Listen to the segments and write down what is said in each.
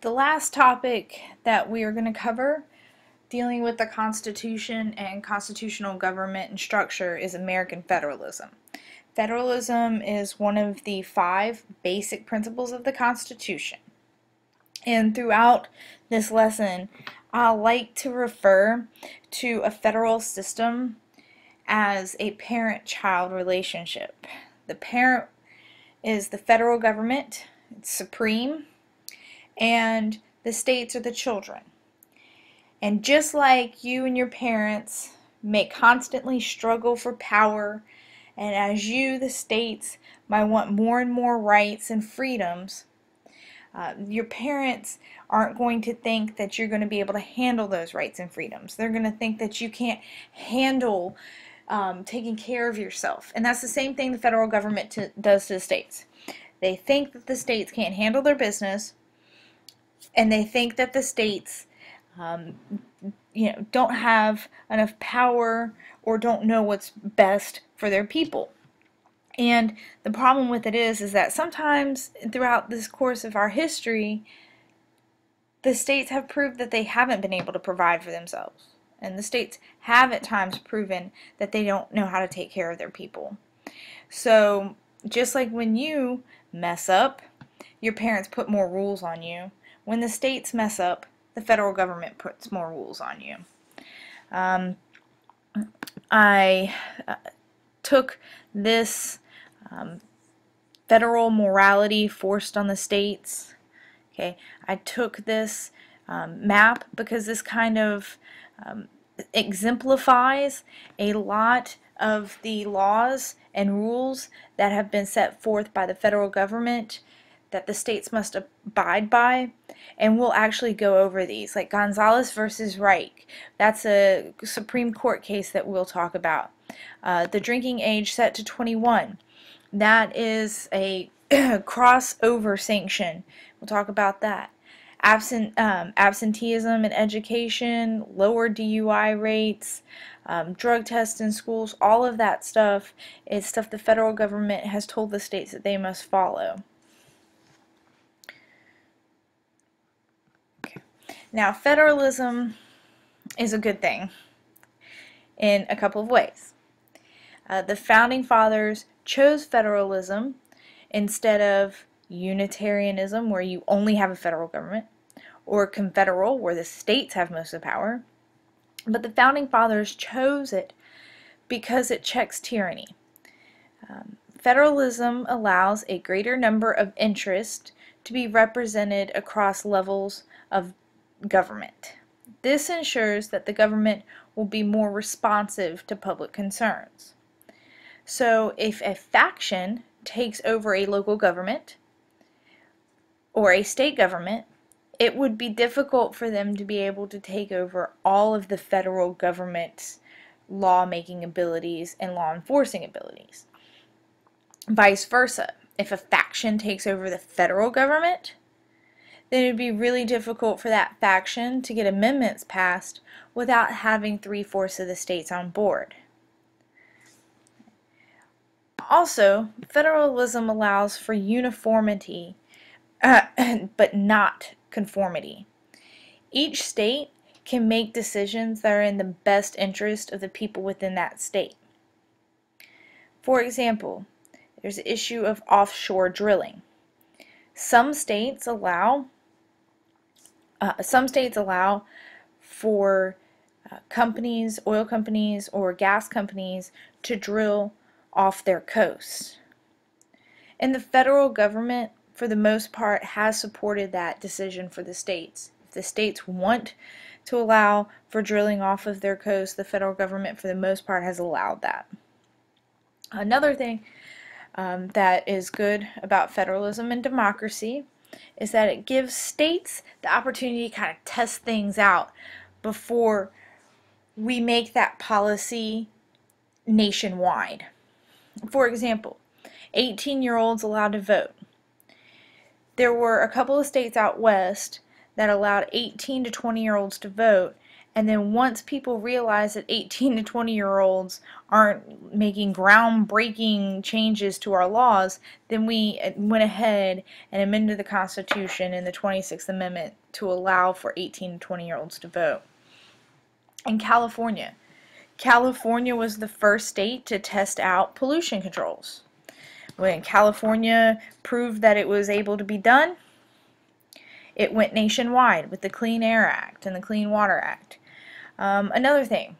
The last topic that we are going to cover dealing with the Constitution and constitutional government and structure is American federalism. Federalism is one of the 5 basic principles of the Constitution. And throughout this lesson, I like to refer to a federal system as a parent-child relationship. The parent is the federal government, it's supreme, and the states are the children. And just like you and your parents may constantly struggle for power, and as you, the states, might want more and more rights and freedoms, your parents aren't going to think that you're going to be able to handle those rights and freedoms. They're going to think that you can't handle taking care of yourself. And that's the same thing the federal government does to the states. They think that the states can't handle their business, and they think that the states don't have enough power or don't know what's best for their people. And the problem with it is that sometimes throughout this course of our history, the states have proved that they haven't been able to provide for themselves. And the states have at times proven that they don't know how to take care of their people. So just like when you mess up, your parents put more rules on you. When the states mess up, the federal government puts more rules on you. I took this federal morality forced on the states. Okay, I took this map because this kind of exemplifies a lot of the laws and rules that have been set forth by the federal government that the states must abide by, and we'll actually go over these, like Gonzalez versus Reich. That's a Supreme Court case that we'll talk about. The drinking age set to 21. That is a crossover sanction. We'll talk about that. Absenteeism in education, lower DUI rates, drug tests in schools, all of that stuff is stuff the federal government has told the states that they must follow. Okay. Now, federalism is a good thing in a couple of ways. The Founding Fathers chose federalism instead of Unitarianism, where you only have a federal government, or confederal, where the states have most of the power. But the Founding Fathers chose it because it checks tyranny. Federalism allows a greater number of interests to be represented across levels of government. This ensures that the government will be more responsive to public concerns. So if a faction takes over a local government or a state government, it would be difficult for them to be able to take over all of the federal government's law-making abilities and law enforcing abilities. Vice versa, if a faction takes over the federal government, then it would be really difficult for that faction to get amendments passed without having 3/4 of the states on board. Also, federalism allows for uniformity, but not conformity. Each state can make decisions that are in the best interest of the people within that state. For example, there's the issue of offshore drilling. Some states allow for companies, oil companies, or gas companies to drill off their coast. And the federal government, for the most part, has supported that decision for the states. If the states want to allow for drilling off of their coast, the federal government, for the most part, has allowed that. Another thing that is good about federalism and democracy is that it gives states the opportunity to kind of test things out before we make that policy nationwide. For example, 18-year-olds allowed to vote. There were a couple of states out west that allowed 18 to 20-year-olds to vote, And then once people realize that 18 to 20-year-olds aren't making groundbreaking changes to our laws, then we went ahead and amended the Constitution in the 26th Amendment to allow for 18 to 20-year-olds to vote. In California, California was the first state to test out pollution controls. When California proved that it was able to be done, it went nationwide with the Clean Air Act and the Clean Water Act. Another thing,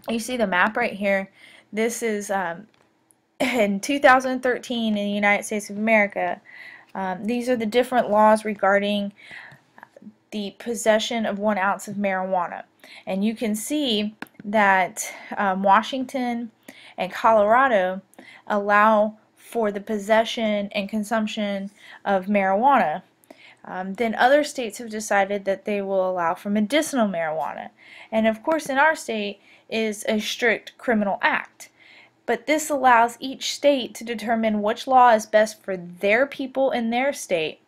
you see the map right here. This is in 2013 in the United States of America. These are the different laws regarding the possession of 1 ounce of marijuana. And you can see that Washington and Colorado allow for the possession and consumption of marijuana. Then other states have decided that they will allow for medicinal marijuana. And of course in our state is a strict criminal act. But this allows each state to determine which law is best for their people in their state.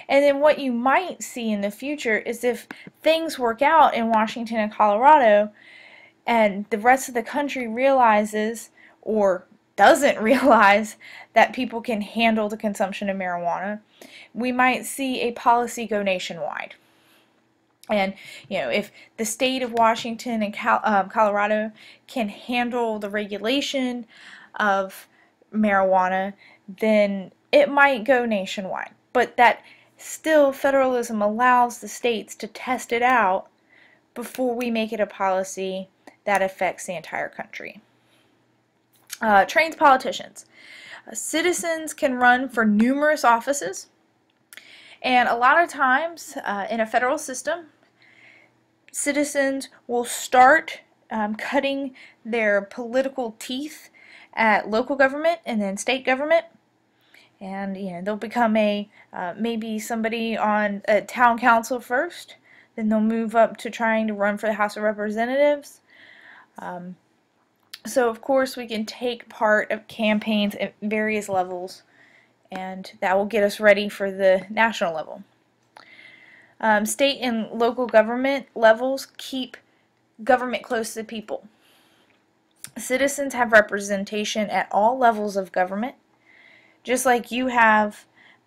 And then what you might see in the future is if things work out in Washington and Colorado and the rest of the country realizes or doesn't realize that people can handle the consumption of marijuana, we might see a policy go nationwide. And if the state of Washington and Colorado can handle the regulation of marijuana, then it might go nationwide. But that still, federalism allows the states to test it out before we make it a policy that affects the entire country. Trains politicians. Citizens can run for numerous offices, and a lot of times in a federal system, citizens will start cutting their political teeth at local government and then state government, and they'll become maybe somebody on a town council first, then they'll move up to trying to run for the House of Representatives. So of course we can take part of campaigns at various levels, and that will get us ready for the national level. State and local government levels keep government close to the people. Citizens have representation at all levels of government, just like you have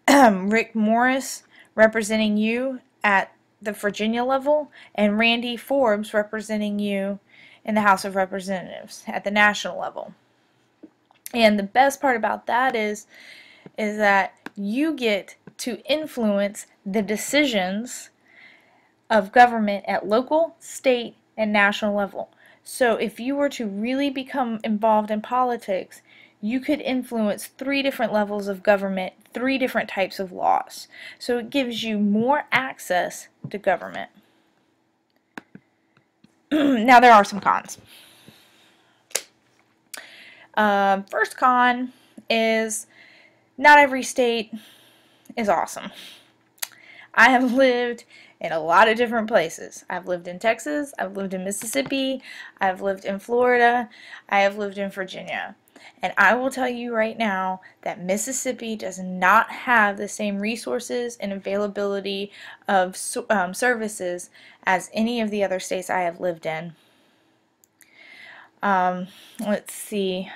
Rick Morris representing you at the Virginia level and Randy Forbes representing you in the House of Representatives at the national level. And the best part about that is that you get to influence the decisions of government at local, state, and national level. So if you were to really become involved in politics, you could influence 3 different levels of government, 3 different types of laws. So it gives you more access to government. Now there are some cons. First con is not every state is awesome. I have lived in a lot of different places. I've lived in Texas, I've lived in Mississippi, I've lived in Florida, I have lived in Virginia. And I will tell you right now that Mississippi does not have the same resources and availability of services as any of the other states I have lived in. Let's see.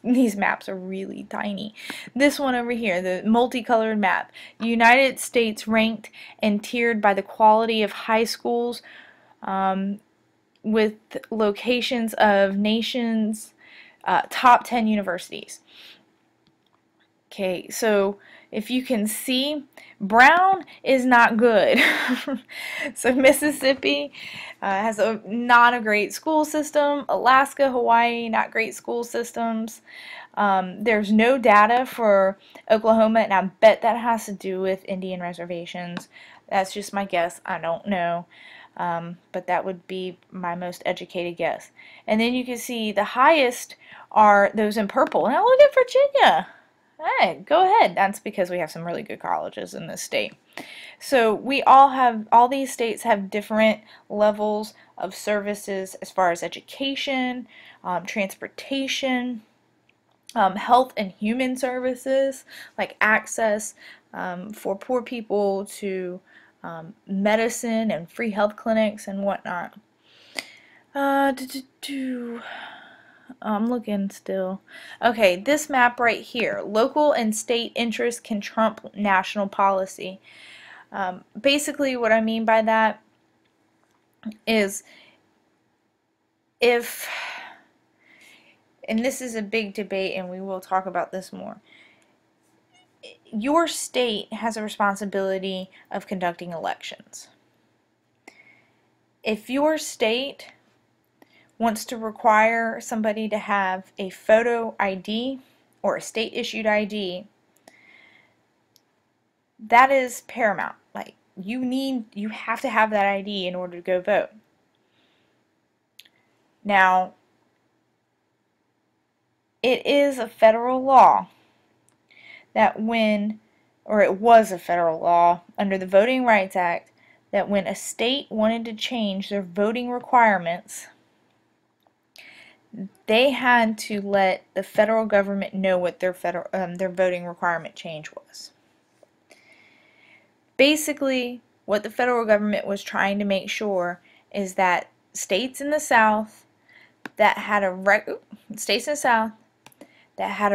These maps are really tiny. This one over here, the multicolored map. United States ranked and tiered by the quality of high schools with locations of nations' top 10 universities. Okay, so if you can see, brown is not good. So Mississippi has not a great school system. Alaska, Hawaii, not great school systems. There's no data for Oklahoma, and I bet that has to do with Indian reservations. That's just my guess. I don't know. But that would be my most educated guess. And then you can see the highest are those in purple. Now look at Virginia. Hey, go ahead. That's because we have some really good colleges in this state. So all these states have different levels of services as far as education, transportation, health and human services, like access for poor people to medicine and free health clinics and whatnot. Do, do, do. I'm looking still. Okay, this map right here. Local and state interests can trump national policy. Basically, what I mean by that is if, and this is a big debate and we will talk about this more, your state has a responsibility of conducting elections. If your state wants to require somebody to have a photo ID or a state issued ID, that is paramount. Like, you have to have that ID in order to go vote. Now, it is a federal law that it was a federal law under the Voting Rights Act, that when a state wanted to change their voting requirements, they had to let the federal government know what their voting requirement change was. Basically, what the federal government was trying to make sure is that states in the South that had a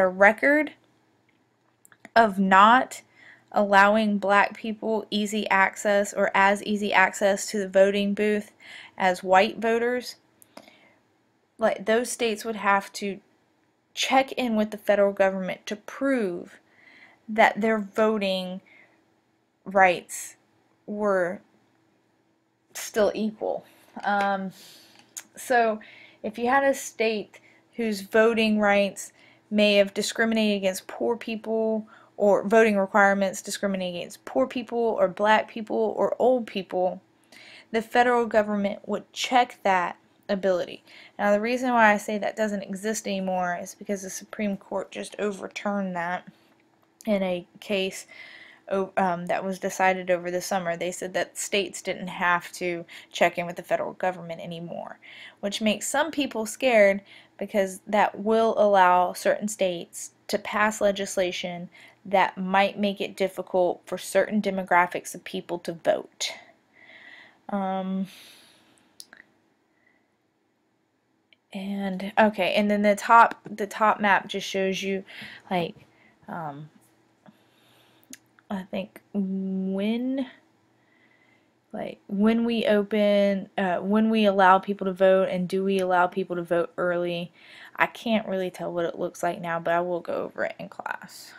record of not allowing black people easy access or as easy access to the voting booth as white voters, like those states would have to check in with the federal government to prove that their voting rights were still equal. So if you had a state whose voting rights may have discriminated against poor people, or voting requirements discriminate against poor people or black people or old people, the federal government would check that ability. Now, the reason why I say that doesn't exist anymore is because the Supreme Court just overturned that in a case that was decided over the summer. They said that states didn't have to check in with the federal government anymore, which makes some people scared because that will allow certain states to pass legislation that might make it difficult for certain demographics of people to vote. And then the top map just shows you, like, I think when we when we allow people to vote, and do we allow people to vote early. I can't really tell what it looks like now, but I will go over it in class.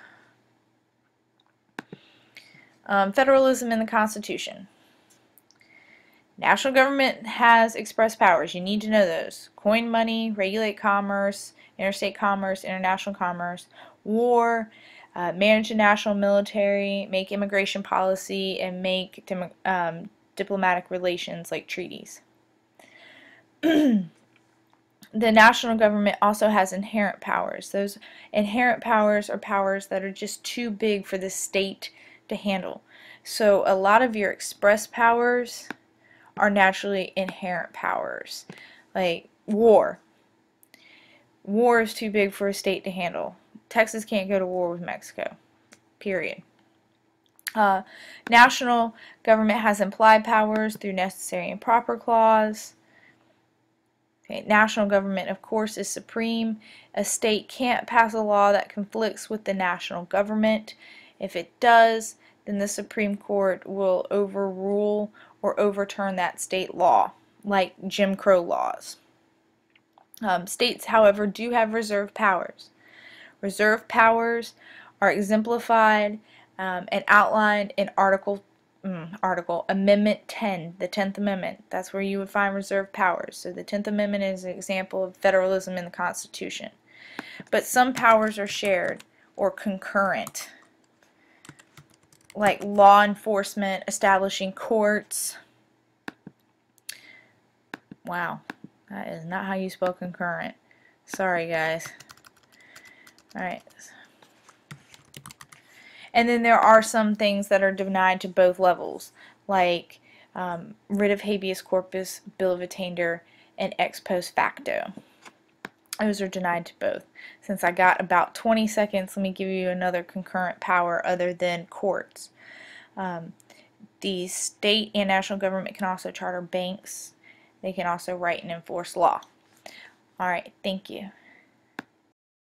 Federalism in the Constitution. National government has express powers. You need to know those. Coin money, regulate commerce, interstate commerce, international commerce, war, manage the national military, make immigration policy, and make diplomatic relations like treaties. The national government also has inherent powers. Those inherent powers are powers that are just too big for the state to handle. So a lot of your express powers are naturally inherent powers. Like war. War is too big for a state to handle. Texas can't go to war with Mexico. Period. National government has implied powers through necessary and proper clause. Okay, national government, of course, is supreme. A state can't pass a law that conflicts with the national government. If it does, then the Supreme Court will overrule or overturn that state law, like Jim Crow laws. States, however, do have reserved powers. Reserved powers are exemplified and outlined in Amendment 10, the 10th Amendment. That's where you would find reserved powers. So the 10th Amendment is an example of federalism in the Constitution. But some powers are shared or concurrent, like law enforcement, establishing courts. Wow, that is not how you spell concurrent. Sorry, guys. Alright. And then there are some things that are denied to both levels, like writ of habeas corpus, bill of attainder, and ex post facto. Those are denied to both. Since I got about 20 seconds, let me give you another concurrent power other than courts. The state and national government can also charter banks They can also write and enforce law. Alright, thank you.